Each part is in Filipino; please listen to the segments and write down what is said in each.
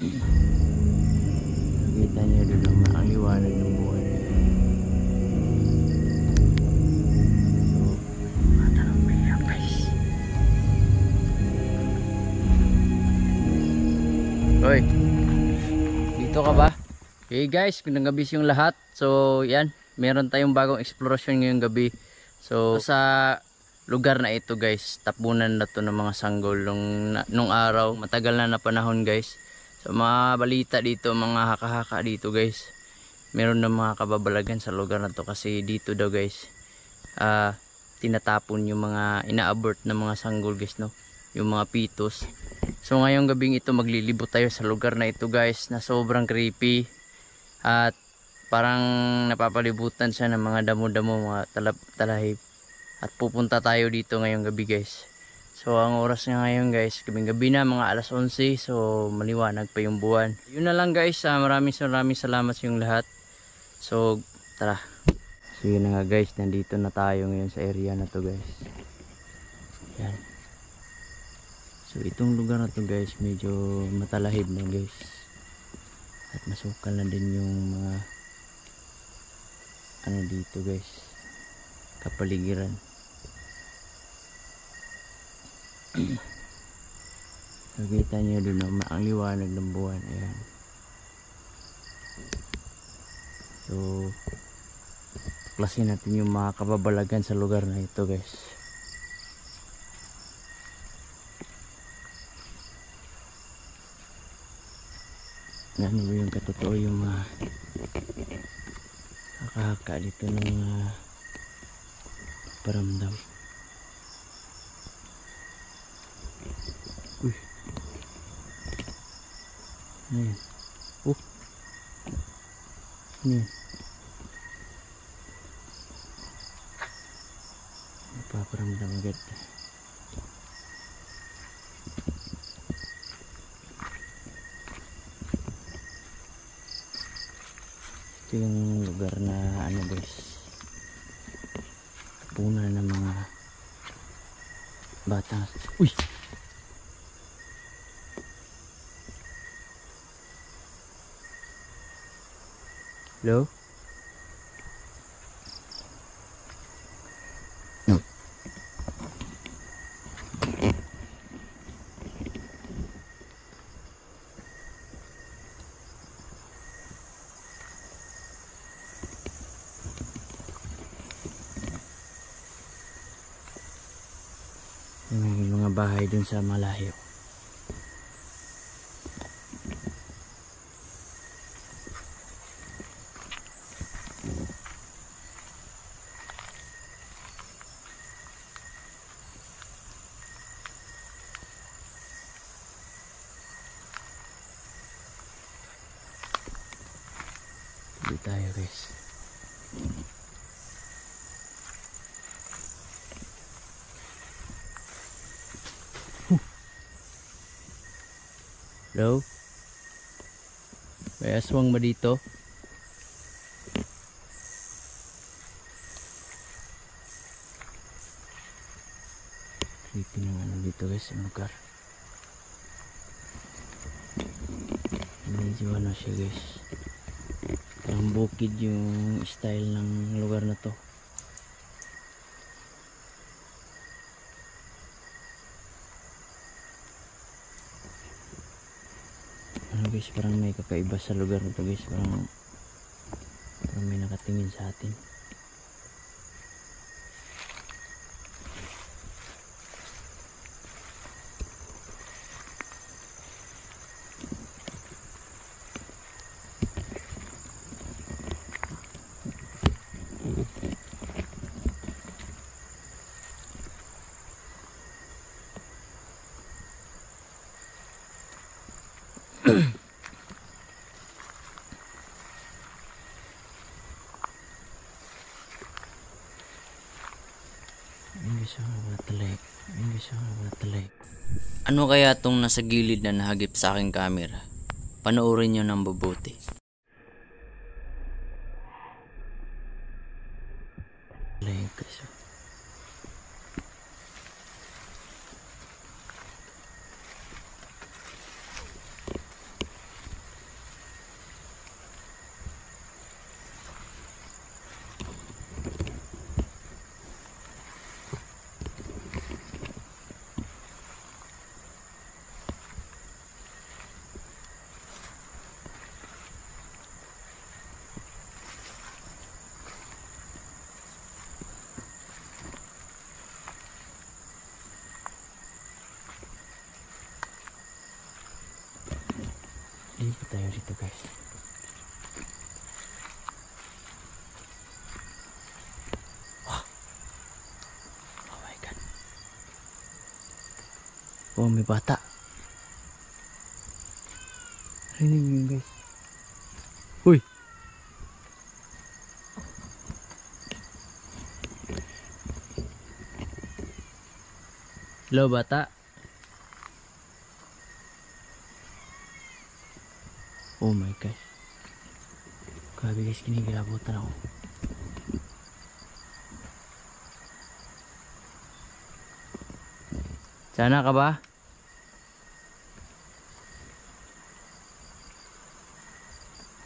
Nakita niyo doon ang liwanag ng buwan. Hoy, dito ka ba? Okay guys, nagabis yung lahat. So yan, meron tayong bagong explorasyon ngayong gabi. So sa lugar na ito guys, tapunan na to ng mga sanggol nung araw. Matagal na panahon guys. So mga balita dito, mga haka-haka dito guys. Meron na mga kababalagan sa lugar na to kasi dito daw guys, tinatapon yung mga ina-abort na mga sanggol guys, no? Yung mga pitos. So ngayong gabing ito maglilibot tayo sa lugar na ito guys, na sobrang creepy at parang napapalibutan siya ng mga damo-damo, mga talahib. At pupunta tayo dito ngayong gabi guys. So ang oras nga ngayon guys, gabing-gabi na, mga alas 11. So maliwanag pa yung buwan. Yun na lang guys, maraming salamat sa yung lahat. So tara. So yun na nga guys, nandito na tayo ngayon sa area na to guys. Yan. So itong lugar na to guys, medyo matalahib na guys. At masukal na din yung mga ano dito guys, kapaligiran. Nakita nyo doon ang liwanag ng buwan. Ayan. So tuklasin natin yung mga kababalagan sa lugar na ito guys. Ano ba yung katotoo yung mga haka-haka dito ng paramdam. Uy, ano yan? Oh, ano yan? Napaparamdam agad. Ito yung lugar na ano guys, tapunan ng mga bata. Uy! Hello? No. May mga bahay dun sa malayo. Dito tayo guys. Hello? May aswang ba dito? Creepy na ano dito guys, ang lugar. Medyo ano siya guys, parang bukid yung style ng lugar na to. Ano guys, parang may kakaiba sa lugar na to guys. Parang may nakatingin sa atin. Ano kaya tong nasa gilid na nahagip sa aking camera? Panoorin nyo ng mabuti. Lipat tayo dito guys. Oh my god. Oh, may bata. Rinig nyo yun guys. Uy! Hello bata. Oh my god. Grabe guys, kinikilabutan ako. Sana ka ba?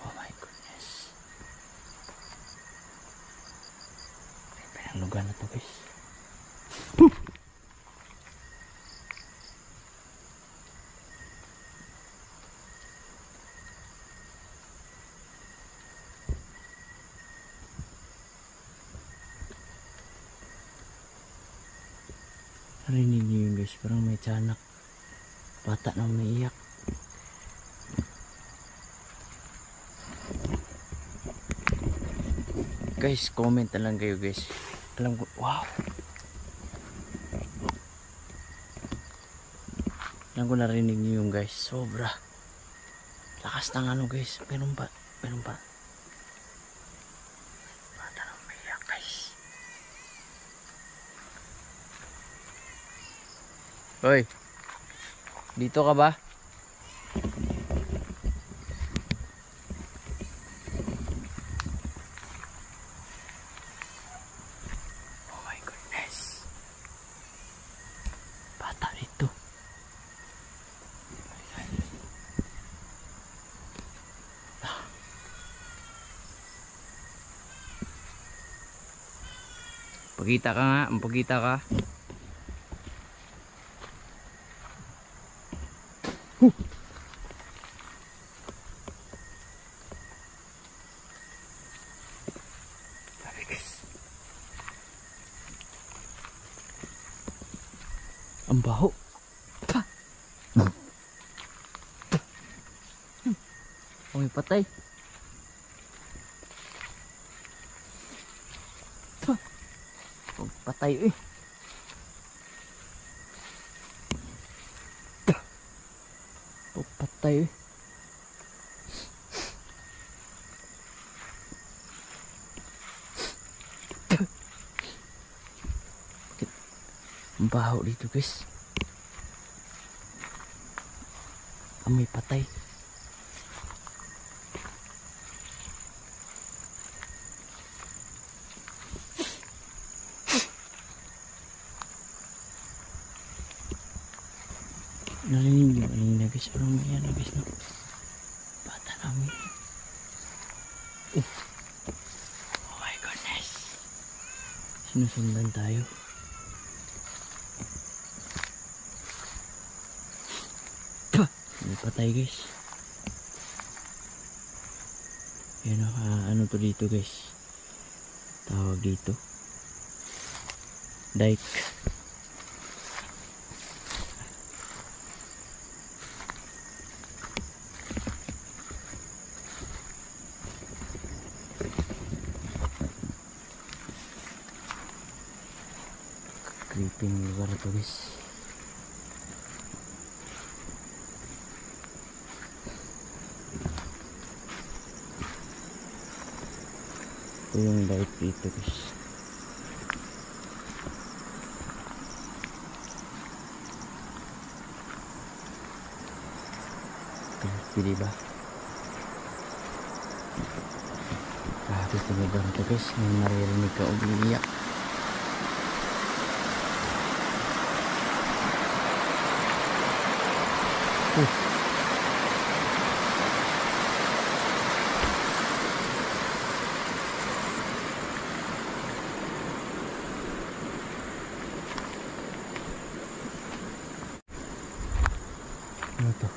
Oh my goodness. Ang lugar na to guys. Narinig niyo yun guys, parang may tiyanak. Bata na umiiyak. Guys, comment na lang kayo guys. Alam ko, wow. Alam ko narinig niyo yung guys, sobra. Lakas ng ano guys, meron pa. Bata na umiiyak guys. Hoy, dito ka ba? Oh my goodness. Bata dito. Pagkita ka nga, pagkita ka. Ang baho. Oh, may patay. Oh, patay eh. Oh, patay eh. Ang baho dito guys. Amoy patay. Narinig yung kanina guys. Parang may yan guys no. Bata namin. Oh my goodness. Sinusundan tayo. May patay guys. Yan o, ano to dito guys. Tawag dito. Dike. Creeping lugar to guys. Ito yung light dito guys. Creepy diba? Grabe ito lugar to guys. May maririnig ka umiiyak. Ano to?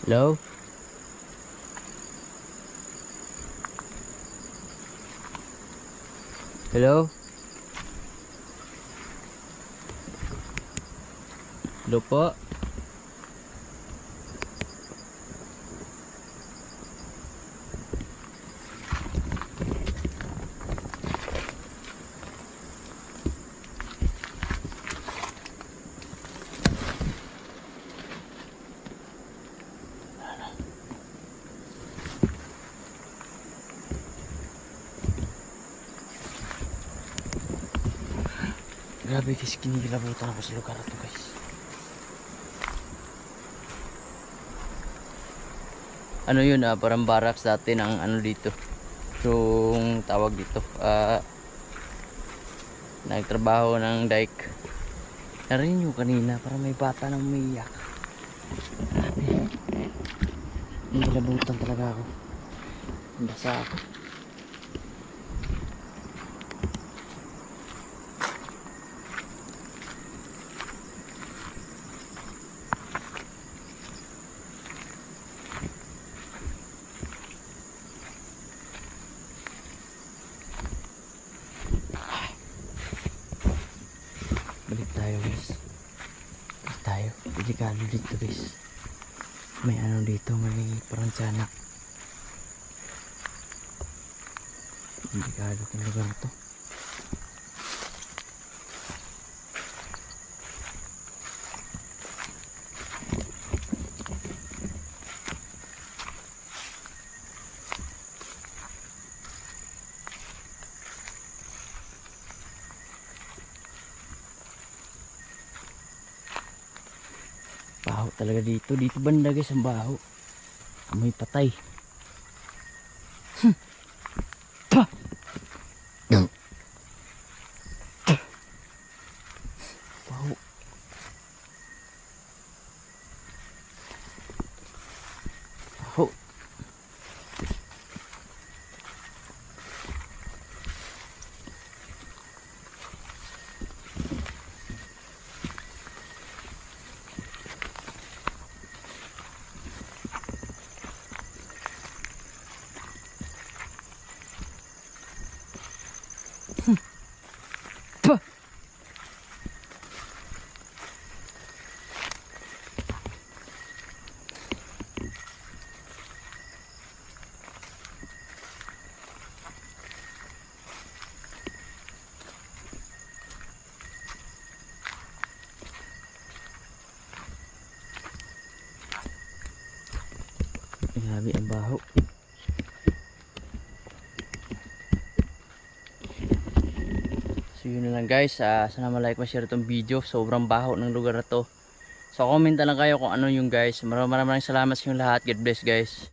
Hello? Hello? Hello po? Grabe guys, kinikilabutan ako sa lugar na to guys. Ano yun, parang barracks dati ng ano dito. Yung tawag dito, nagtrabaho ng dike. Narinig nyo kanina, parang may bata nang umiiyak. Grabe. Kinikilabutan talaga ako. Basa ako. Balik tayo guys. Balik tayo. Delikado dito guys. May ano dito, may parang tiyanak. Delikado kung lugar to. Baho talaga dito. Dito banda guys ang baho. Amoy patay. Pah! Baho. Baho. Pah! Grabe ang baho. So yun na lang guys, sana ma-like ma-share itong video. Sobrang baho ng lugar na to. So comment na lang kayo kung ano yung guys. Maraming salamat sa inyong lahat. God bless guys.